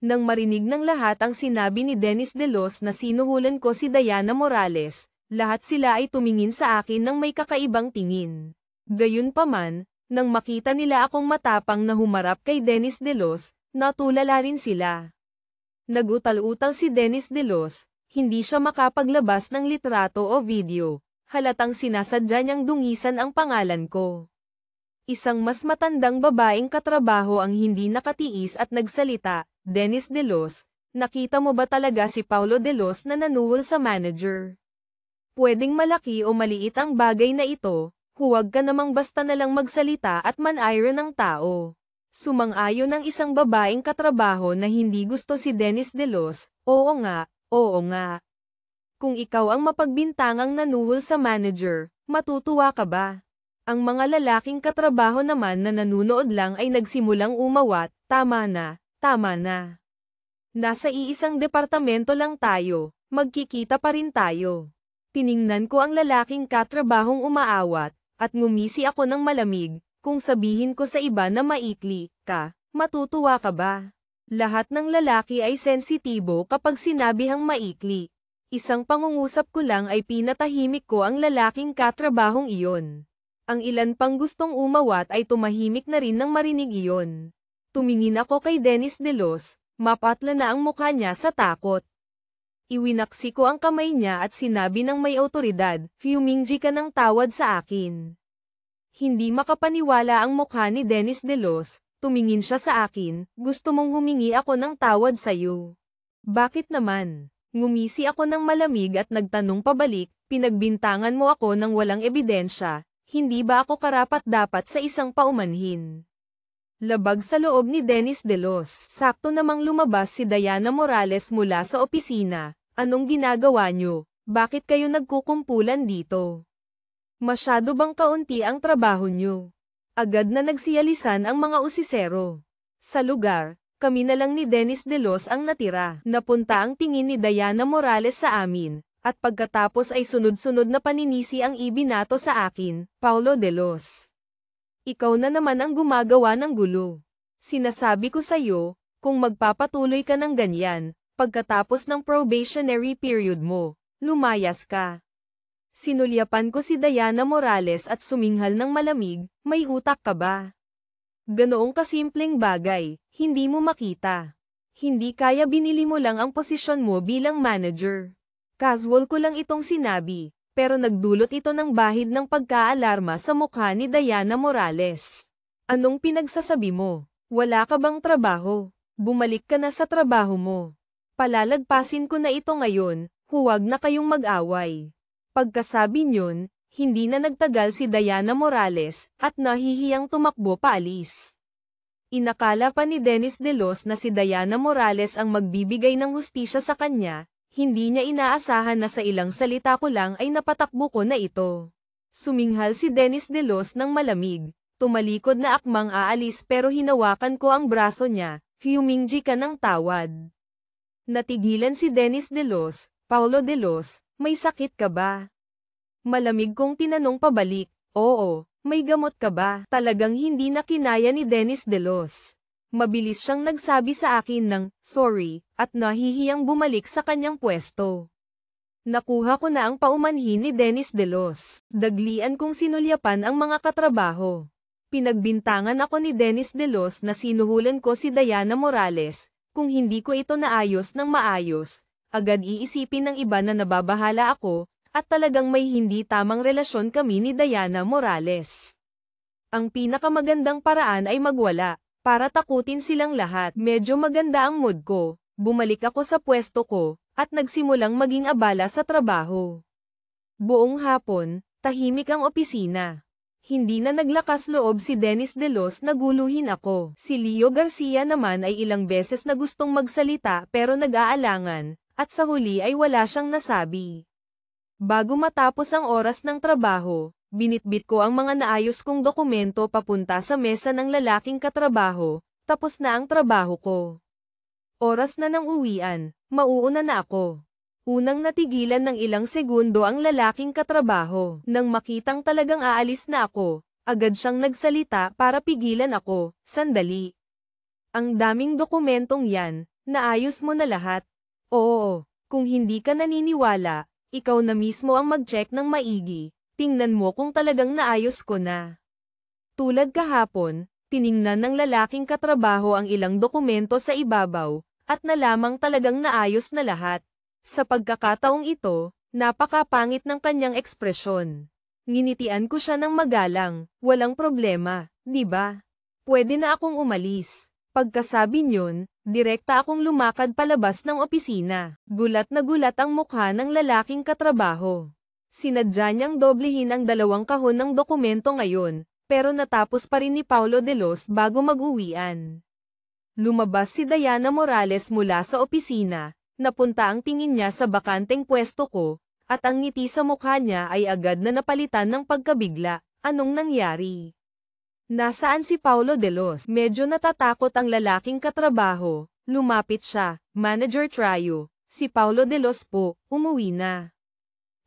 Nang marinig ng lahat ang sinabi ni Dennis Delos na sinuhulan ko si Diana Morales, lahat sila ay tumingin sa akin ng may kakaibang tingin. Gayunpaman, nang makita nila akong matapang na humarap kay Dennis Delos, natulala rin sila. Nagutal-utal si Dennis Delos, hindi siya makapaglabas ng litrato o video, halatang sinasadya niyang dungisan ang pangalan ko. Isang mas matandang babaeng katrabaho ang hindi nakatiis at nagsalita, Dennis Delos, nakita mo ba talaga si Paulo Delos na nanuhol sa manager? Pwedeng malaki o maliit ang bagay na ito, huwag ka namang basta na lang magsalita at manayro ng tao. Sumang-ayon ng isang babaeng katrabaho na hindi gusto si Dennis Delos, oo nga, oo nga. Kung ikaw ang mapagbintangang nanuhol sa manager, matutuwa ka ba? Ang mga lalaking katrabaho naman na nanunood lang ay nagsimulang umawat, tama na, tama na. Nasa iisang departamento lang tayo, magkikita pa rin tayo. Tiningnan ko ang lalaking katrabahong umaawat, at ngumisi ako ng malamig. Kung sabihin ko sa iba na maikli ka, matutuwa ka ba? Lahat ng lalaki ay sensitibo kapag sinabihang maikli. Isang pangungusap ko lang ay pinatahimik ko ang lalaking katrabahong iyon. Ang ilan pang gustong umawat ay tumahimik na rin nang marinig iyon. Tumingin ako kay Dennis Delos, mapatla na ang mukha niya sa takot. Iwinaksi ko ang kamay niya at sinabi ng may awtoridad, "Humingji ka ng tawad sa akin." Hindi makapaniwala ang mukha ni Dennis Delos, tumingin siya sa akin, "Gusto mong humingi ako ng tawad sa'yo?" "Bakit naman?" Ngumisi ako ng malamig at nagtanong pabalik, "Pinagbintangan mo ako ng walang ebidensya, hindi ba ako karapat-dapat sa isang paumanhin?" Labag sa loob ni Dennis Delos. Sakto namang lumabas si Diana Morales mula sa opisina. "Anong ginagawa niyo? Bakit kayo nagkukumpulan dito? Masyado bang kaunti ang trabaho niyo?" Agad na nagsiyalisan ang mga usisero. Sa lugar, kami na lang ni Dennis Delos ang natira. Napunta ang tingin ni Diana Morales sa amin, at pagkatapos ay sunod-sunod na paninisi ang ibinato sa akin, "Paulo Delos, ikaw na naman ang gumagawa ng gulo. Sinasabi ko sa'yo, kung magpapatuloy ka ng ganyan, pagkatapos ng probationary period mo, lumayas ka." Sinulyapan ko si Diana Morales at suminghal ng malamig, "May utak ka ba? Ganoong kasimpleng bagay, hindi mo makita. Hindi kaya binili mo lang ang posisyon mo bilang manager." Casual ko lang itong sinabi, pero nagdulot ito ng bahid ng pagkaalarma sa mukha ni Diana Morales. "Anong pinagsasabi mo? Wala ka bang trabaho? Bumalik ka na sa trabaho mo. Palalagpasin ko na ito ngayon, huwag na kayong mag-away." Pagkasabi niyon, hindi na nagtagal si Diana Morales, at nahihiyang tumakbo paalis. Inakala pa ni Dennis Delos na si Diana Morales ang magbibigay ng hustisya sa kanya, hindi niya inaasahan na sa ilang salita ko lang ay napatakbo ko na ito. Suminghal si Dennis Delos ng malamig, tumalikod na akmang aalis pero hinawakan ko ang braso niya, Humingji ka ng tawad. Natigilan si Dennis De Los. Paulo De Los, may sakit ka ba? Malamig kong tinanong pabalik. Oo, may gamot ka ba? Talagang hindi na kinaya ni Dennis De Los. Mabilis siyang nagsabi sa akin ng, sorry, at nahihiyang bumalik sa kanyang pwesto. Nakuha ko na ang paumanhin ni Dennis De Los. Daglian kong sinulyapan ang mga katrabaho. Pinagbintangan ako ni Dennis De Los na sinuhulan ko si Diana Morales. Kung hindi ko ito naayos ng maayos, agad iisipin ng iba na nababahala ako, at talagang may hindi tamang relasyon kami ni Diana Morales. Ang pinakamagandang paraan ay magwala, para takutin silang lahat. Medyo maganda ang mood ko, bumalik ako sa pwesto ko, at nagsimulang maging abala sa trabaho. Buong hapon, tahimik ang opisina. Hindi na naglakas loob si Dennis De Los na guluhin ako. Si Leo Garcia naman ay ilang beses na gustong magsalita pero nag-aalangan, at sa huli ay wala siyang nasabi. Bago matapos ang oras ng trabaho, binitbit ko ang mga naayos kong dokumento papunta sa mesa ng lalaking katrabaho. Tapos na ang trabaho ko. Oras na ng uwian, mauuna na ako. Unang natigilan ng ilang segundo ang lalaking katrabaho. Nang makitang talagang aalis na ako, agad siyang nagsalita para pigilan ako. Sandali. Ang daming dokumentong yan, naayos mo na lahat. Oo, kung hindi ka naniniwala, ikaw na mismo ang mag-check ng maigi. Tingnan mo kung talagang naayos ko na. Tulad kahapon, tiningnan ng lalaking katrabaho ang ilang dokumento sa ibabaw, at nalamang talagang naayos na lahat. Sa pagkakataong ito, napakapangit ng kanyang ekspresyon. Nginitian ko siya ng magalang, walang problema, di ba? Pwede na akong umalis. Pagkasabi niyon, direkta akong lumakad palabas ng opisina. Gulat na gulat ang mukha ng lalaking katrabaho. Sinadya niyang doblehin ang 2 kahon ng dokumento ngayon, pero natapos pa rin ni Paulo De Los bago mag-uwian. Lumabas si Diana Morales mula sa opisina. Napunta ang tingin niya sa bakanteng pwesto ko, at ang ngiti sa mukha niya ay agad na napalitan ng pagkabigla. Anong nangyari? Nasaan si Paulo De Los? Medyo natatakot ang lalaking katrabaho. Lumapit siya. Manager Trio, si Paulo De Los po, umuwi na.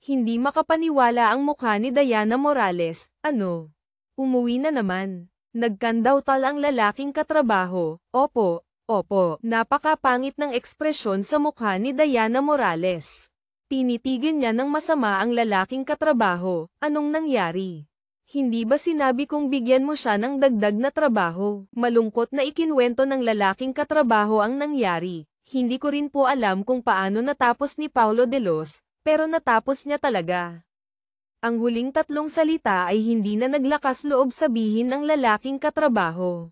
Hindi makapaniwala ang mukha ni Diana Morales. Ano? Umuwi na naman. Nagkandautal ang lalaking katrabaho. Opo. Opo, napakapangit ng ekspresyon sa mukha ni Diana Morales. Tinitigan niya ng masama ang lalaking katrabaho. Anong nangyari? Hindi ba sinabi kong bigyan mo siya ng dagdag na trabaho? Malungkot na ikinwento ng lalaking katrabaho ang nangyari. Hindi ko rin po alam kung paano natapos ni Paulo De Los, pero natapos niya talaga. Ang huling 3 salita ay hindi na naglakas loob sabihin ng lalaking katrabaho.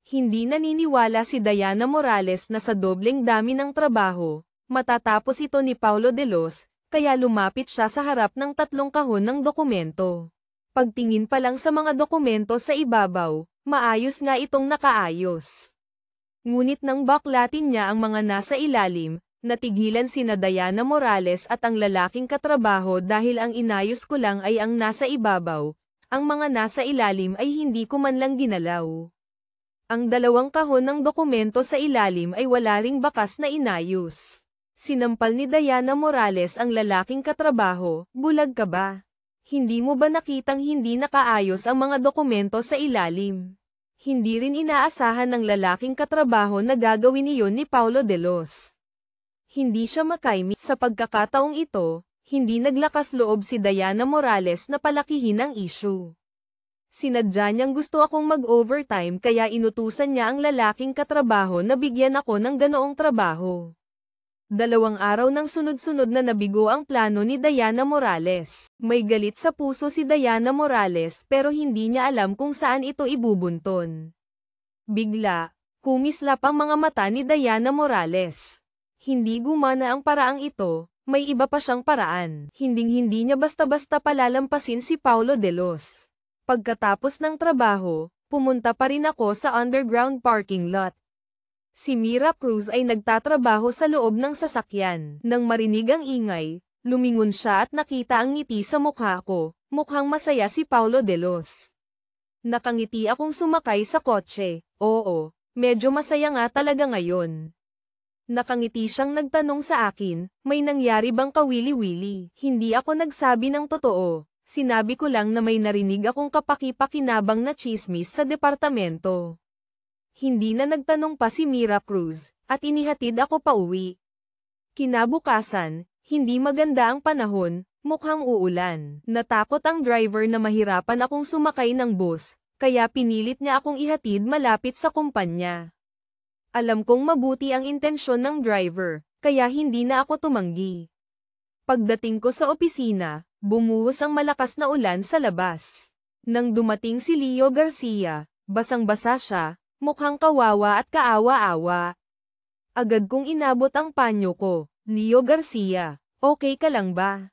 Hindi naniniwala si Diana Morales na sa dobleng dami ng trabaho, matatapos ito ni Paulo De Los, kaya lumapit siya sa harap ng 3 kahon ng dokumento. Pagtingin pa lang sa mga dokumento sa ibabaw, maayos nga itong nakaayos. Ngunit nang baklatin niya ang mga nasa ilalim, natigilan sina Diana Morales at ang lalaking katrabaho dahil ang inayos ko lang ay ang nasa ibabaw, ang mga nasa ilalim ay hindi ko man lang ginalaw. Ang 2 kahon ng dokumento sa ilalim ay wala ring bakas na inayos. Sinampal ni Diana Morales ang lalaking katrabaho. Bulag ka ba? Hindi mo ba nakitang hindi nakaayos ang mga dokumento sa ilalim? Hindi rin inaasahan ng lalaking katrabaho na gagawin iyon ni Paulo De Los. Hindi siya makaimi. Sa pagkakataong ito, hindi naglakas loob si Diana Morales na palakihin ang issue. Sinadya niyang gusto akong mag-overtime kaya inutusan niya ang lalaking katrabaho na bigyan ako ng ganoong trabaho. 2 araw nang sunod-sunod na nabigo ang plano ni Diana Morales. May galit sa puso si Diana Morales pero hindi niya alam kung saan ito ibubunton. Bigla, kumislap ang mga mata ni Diana Morales. Hindi gumana ang paraang ito, may iba pa siyang paraan. Hinding-hindi niya basta-basta palalampasin si Paulo De Los. Pagkatapos ng trabaho, pumunta pa rin ako sa underground parking lot. Si Mira Cruz ay nagtatrabaho sa loob ng sasakyan. Nang marinig ang ingay, lumingon siya at nakita ang ngiti sa mukha ko. Mukhang masaya si Paulo De Los. Nakangiti akong sumakay sa kotse. Oo, Medyo masaya nga talaga ngayon. Nakangiti siyang nagtanong sa akin, may nangyari bang kawili-wili? Hindi ako nagsabi ng totoo. Sinabi ko lang na may narinig akong kapaki-pakinabang na tsismis sa departamento. Hindi na nagtanong pa si Mira Cruz, at inihatid ako pauwi. Kinabukasan, hindi maganda ang panahon, mukhang uulan. Natakot ang driver na mahirapan akong sumakay ng bus, kaya pinilit niya akong ihatid malapit sa kumpanya. Alam kong mabuti ang intensyon ng driver, kaya hindi na ako tumanggi. Pagdating ko sa opisina, bumuhos ang malakas na ulan sa labas. Nang dumating si Leo Garcia, basang-basa siya, mukhang kawawa at kaawa-awa. Agad kong inabot ang panyo ko. Leo Garcia, okay ka lang ba?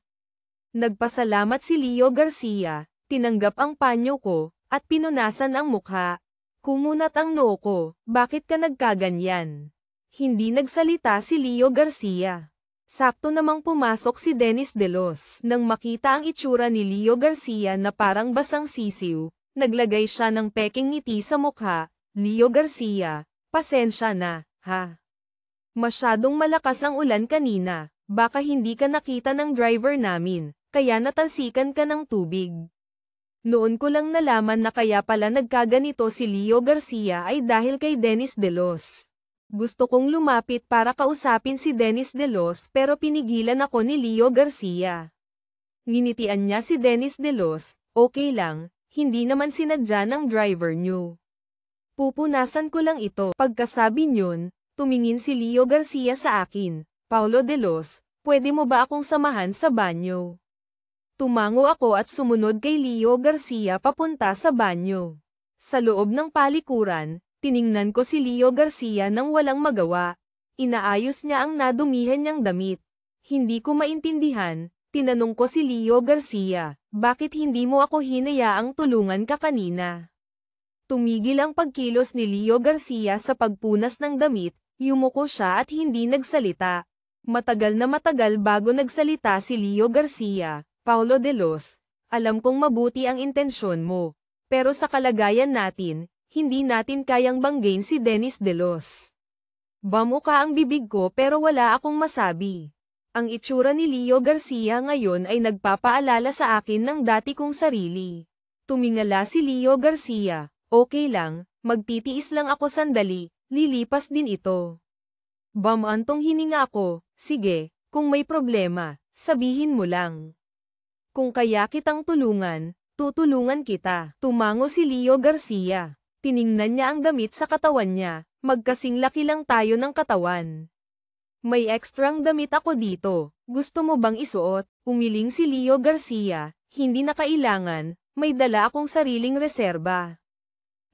Nagpasalamat si Leo Garcia, tinanggap ang panyo ko, at pinunasan ang mukha. Kumunat ang noo ko, bakit ka nagkaganyan? Hindi nagsalita si Leo Garcia. Sakto namang pumasok si Dennis De Los. Nang makita ang itsura ni Leo Garcia na parang basang sisiw, naglagay siya ng peking ngiti sa mukha. Leo Garcia, pasensya na, ha? Masyadong malakas ang ulan kanina, baka hindi ka nakita ng driver namin, kaya natalsikan ka ng tubig. Noon ko lang nalaman na kaya pala nagkaganito si Leo Garcia ay dahil kay Dennis De Los. Gusto kong lumapit para kausapin si Dennis De Los pero pinigilan ako ni Leo Garcia. Nginitian niya si Dennis De Los, okay lang, hindi naman sinadya ng driver niyo. Pupunasan ko lang ito. Pagkasabi niyon, tumingin si Leo Garcia sa akin, Paulo De Los, pwede mo ba akong samahan sa banyo? Tumango ako at sumunod kay Leo Garcia papunta sa banyo. Sa loob ng palikuran, tiningnan ko si Leo Garcia nang walang magawa. Inaayos niya ang nadumihan niyang damit. Hindi ko maintindihan, tinanong ko si Leo Garcia, bakit hindi mo ako hinayaang tulungan ka kanina? Tumigil ang pagkilos ni Leo Garcia sa pagpunas ng damit, yumuko siya at hindi nagsalita. Matagal na matagal bago nagsalita si Leo Garcia. Paulo De Los, alam kong mabuti ang intensyon mo, pero sa kalagayan natin, hindi natin kayang banggain si Dennis De Los. Bamuka ang bibig ko pero wala akong masabi. Ang itsura ni Leo Garcia ngayon ay nagpapaalala sa akin ng dati kong sarili. Tumingala si Leo Garcia, okay lang, magtitiis lang ako sandali, lilipas din ito. Bamantong hininga ako, sige, kung may problema, sabihin mo lang. Kung kaya kitang tulungan, tutulungan kita. Tumango si Leo Garcia. Tiningnan niya ang damit sa katawan niya, magkasing laki lang tayo ng katawan. May ekstrang damit ako dito, gusto mo bang isuot? Umiling si Leo Garcia, hindi na kailangan, may dala akong sariling reserba.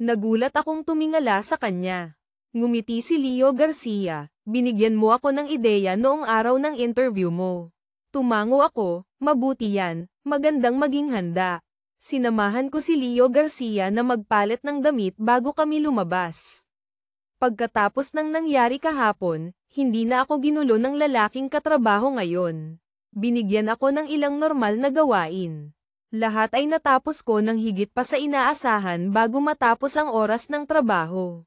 Nagulat akong tumingala sa kanya. Ngumiti si Leo Garcia, binigyan mo ako ng ideya noong araw ng interview mo. Tumango ako, mabuti yan, magandang maging handa. Sinamahan ko si Leo Garcia na magpalit ng damit bago kami lumabas. Pagkatapos ng nangyari kahapon, hindi na ako ginulo ng lalaking katrabaho ngayon. Binigyan ako ng ilang normal na gawain. Lahat ay natapos ko ng higit pa sa inaasahan bago matapos ang oras ng trabaho.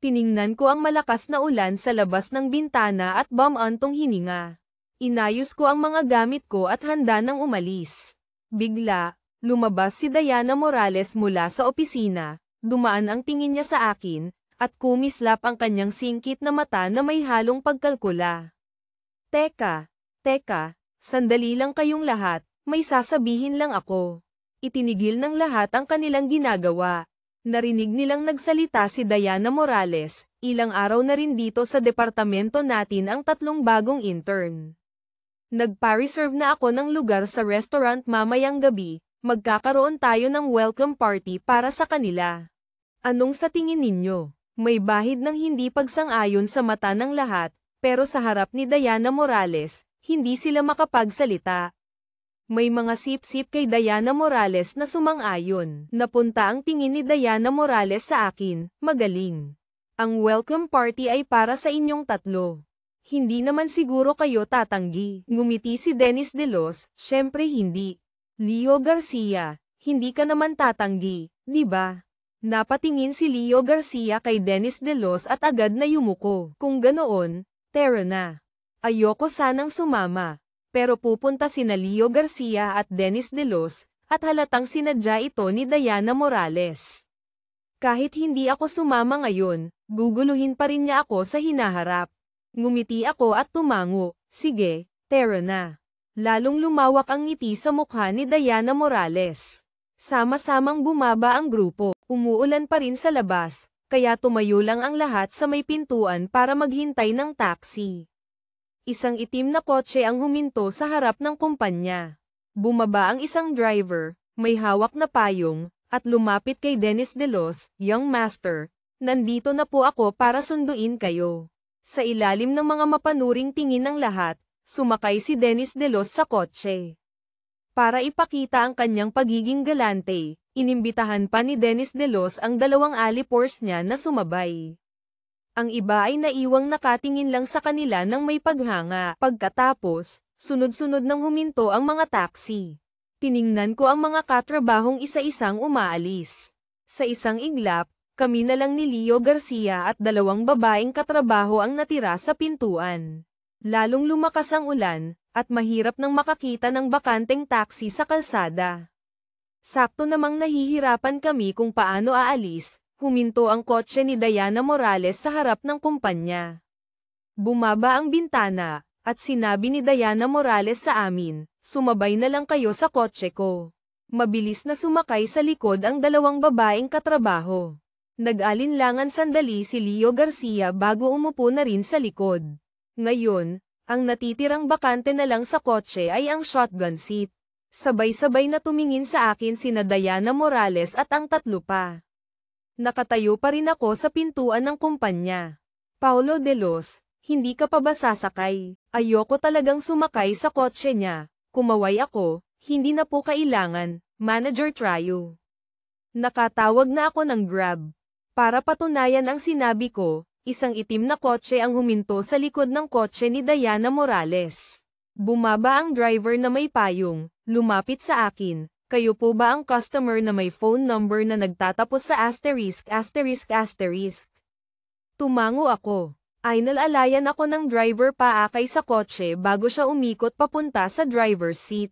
Tiningnan ko ang malakas na ulan sa labas ng bintana at bamantong hininga. Inayos ko ang mga gamit ko at handa nang umalis. Bigla, lumabas si Diana Morales mula sa opisina, dumaan ang tingin niya sa akin, at kumislap ang kanyang singkit na mata na may halong pagkalkula. Teka, sandali lang kayong lahat, may sasabihin lang ako. Itinigil ng lahat ang kanilang ginagawa. Narinig nilang nagsalita si Diana Morales, ilang araw na rin dito sa departamento natin ang 3 bagong intern. Nagpa-reserve na ako ng lugar sa restaurant mamayang gabi, magkakaroon tayo ng welcome party para sa kanila. Anong sa tingin ninyo? May bahid ng hindi pagsang-ayon sa mata ng lahat, pero sa harap ni Diana Morales, hindi sila makapagsalita. May mga sip-sip kay Diana Morales na sumang-ayon. Napunta ang tingin ni Diana Morales sa akin, magaling. Ang welcome party ay para sa inyong 3. Hindi naman siguro kayo tatanggi. Ngumiti si Dennis De Los, syempre hindi. Leo Garcia, hindi ka naman tatanggi, di ba? Napatingin si Leo Garcia kay Dennis De Los at agad na yumuko. Kung ganoon, tara na. Ayoko sanang sumama. Pero pupunta sina Leo Garcia at Dennis De Los, at halatang sinadya ito ni Diana Morales. Kahit hindi ako sumama ngayon, guguluhin pa rin niya ako sa hinaharap. Ngumiti ako at tumango. Sige, tara na. Lalong lumawak ang ngiti sa mukha ni Diana Morales. Sama-samang bumaba ang grupo. Umuulan pa rin sa labas, kaya tumayo lang ang lahat sa may pintuan para maghintay ng taxi. Isang itim na kotse ang huminto sa harap ng kumpanya. Bumaba ang isang driver, may hawak na payong, at lumapit kay Dennis De Los, "Young Master, nandito na po ako para sunduin kayo." Sa ilalim ng mga mapanuring tingin ng lahat, sumakay si Dennis De Los sa kotse. Para ipakita ang kanyang pagiging galante, inimbitahan pa ni Dennis De Los ang dalawang alipors niya na sumabay. Ang iba ay naiwang nakatingin lang sa kanila ng may paghanga. Pagkatapos, sunod-sunod nang huminto ang mga taxi. Tiningnan ko ang mga katrabahong isa-isang umaalis. Sa isang iglap, kami na lang ni Leo Garcia at dalawang babaeng katrabaho ang natira sa pintuan. Lalong lumakas ang ulan, at mahirap nang makakita ng bakanteng taxi sa kalsada. Sakto namang nahihirapan kami kung paano aalis, huminto ang kotse ni Diana Morales sa harap ng kumpanya. Bumaba ang bintana, at sinabi ni Diana Morales sa amin, "Sumabay na lang kayo sa kotse ko." Mabilis na sumakay sa likod ang dalawang babaeng katrabaho. Nag-alinlangan sandali si Leo Garcia bago umupo na rin sa likod. Ngayon, ang natitirang bakante na lang sa kotse ay ang shotgun seat. Sabay-sabay na tumingin sa akin sina Diana Morales at ang tatlo pa. Nakatayo pa rin ako sa pintuan ng kumpanya. "Paulo De Los, hindi ka pa ba sasakay?" Ayoko talagang sumakay sa kotse niya. Kumaway ako, "Hindi na po kailangan, Manager Trayo." Nakatawag na ako ng Grab. Para patunayan ang sinabi ko, isang itim na kotse ang huminto sa likod ng kotse ni Diana Morales. Bumaba ang driver na may payong, lumapit sa akin, "Kayo po ba ang customer na may phone number na nagtatapos sa *******? Tumango ako. Inalalayan ako ng driver paakay sa kotse bago siya umikot papunta sa driver's seat.